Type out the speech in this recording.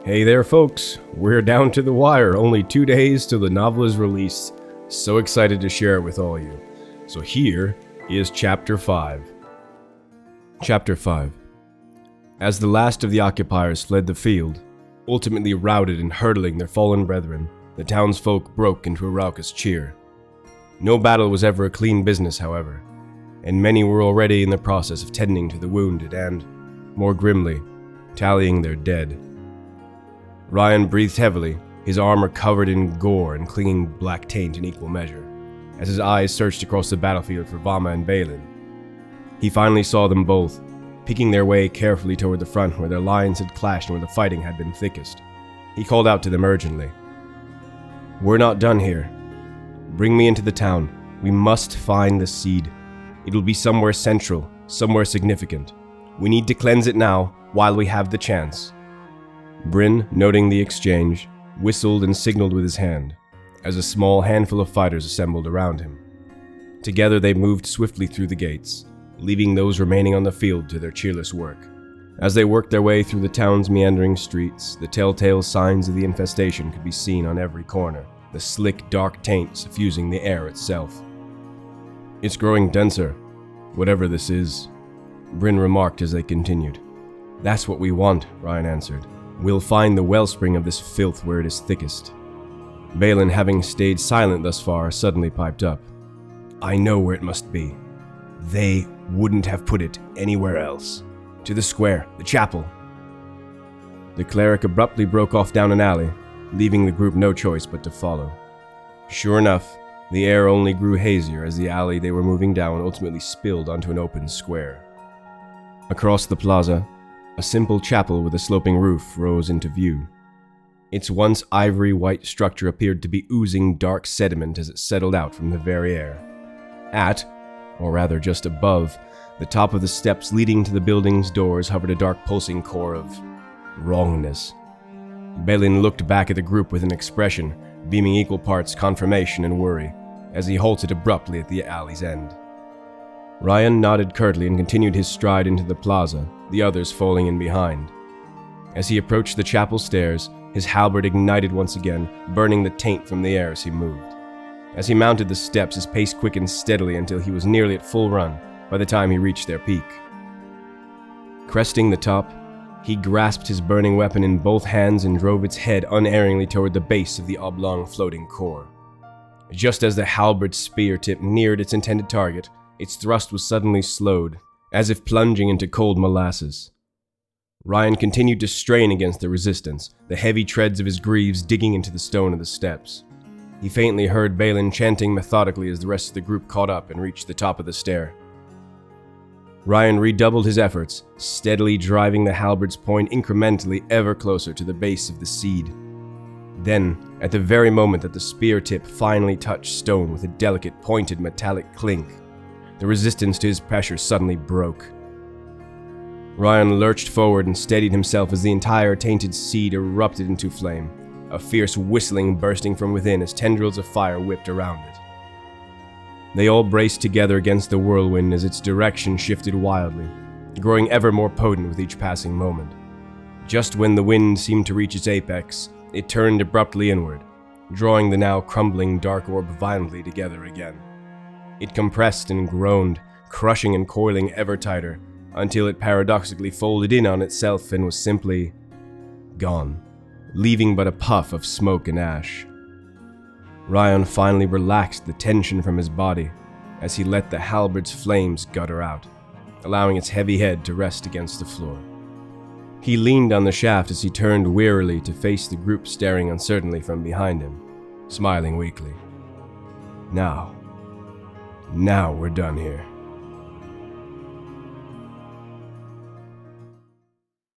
Hey there folks, we're down to the wire, only 2 days till the novel is released. So excited to share it with all you. So here is Chapter 5. Chapter 5. As the last of the occupiers fled the field, ultimately routed and hurtling their fallen brethren, the townsfolk broke into a raucous cheer. No battle was ever a clean business, however, and many were already in the process of tending to the wounded and, more grimly, tallying their dead. Rion breathed heavily, his armor covered in gore and clinging black taint in equal measure, as his eyes searched across the battlefield for Vama and Balin. He finally saw them both, picking their way carefully toward the front where their lines had clashed and where the fighting had been thickest. He called out to them urgently. "We're not done here. Bring me into the town. We must find the seed. It'll be somewhere central, somewhere significant. We need to cleanse it now, while we have the chance." Bryn, noting the exchange, whistled and signaled with his hand, as a small handful of fighters assembled around him. Together they moved swiftly through the gates, leaving those remaining on the field to their cheerless work. As they worked their way through the town's meandering streets, the telltale signs of the infestation could be seen on every corner, the slick, dark taint suffusing the air itself. "It's growing denser, whatever this is," Bryn remarked as they continued. "That's what we want," Rion answered. "We'll find the wellspring of this filth where it is thickest." Balin, having stayed silent thus far, suddenly piped up. "I know where it must be. They wouldn't have put it anywhere else. To the square, the chapel." The cleric abruptly broke off down an alley, leaving the group no choice but to follow. Sure enough, the air only grew hazier as the alley they were moving down ultimately spilled onto an open square. Across the plaza, a simple chapel with a sloping roof rose into view. Its once ivory white structure appeared to be oozing dark sediment as it settled out from the very air. At, or rather just above, the top of the steps leading to the building's doors hovered a dark pulsing core of wrongness. Balin looked back at the group with an expression, beaming equal parts confirmation and worry, as he halted abruptly at the alley's end. Rion nodded curtly and continued his stride into the plaza, the others falling in behind. As he approached the chapel stairs, his halberd ignited once again, burning the taint from the air as he moved. As he mounted the steps, his pace quickened steadily until he was nearly at full run by the time he reached their peak. Cresting the top, he grasped his burning weapon in both hands and drove its head unerringly toward the base of the oblong floating core. Just as the halberd's spear tip neared its intended target, its thrust was suddenly slowed, as if plunging into cold molasses. Rion continued to strain against the resistance, the heavy treads of his greaves digging into the stone of the steps. He faintly heard Balin chanting methodically as the rest of the group caught up and reached the top of the stair. Rion redoubled his efforts, steadily driving the halberd's point incrementally ever closer to the base of the seed. Then, at the very moment that the spear tip finally touched stone with a delicate, pointed metallic clink, the resistance to his pressure suddenly broke. Rion lurched forward and steadied himself as the entire tainted seed erupted into flame, a fierce whistling bursting from within as tendrils of fire whipped around it. They all braced together against the whirlwind as its direction shifted wildly, growing ever more potent with each passing moment. Just when the wind seemed to reach its apex, it turned abruptly inward, drawing the now crumbling dark orb violently together again. It compressed and groaned, crushing and coiling ever tighter, until it paradoxically folded in on itself and was simply gone, leaving but a puff of smoke and ash. Rion finally relaxed the tension from his body as he let the halberd's flames gutter out, allowing its heavy head to rest against the floor. He leaned on the shaft as he turned wearily to face the group staring uncertainly from behind him, smiling weakly. Now we're done here."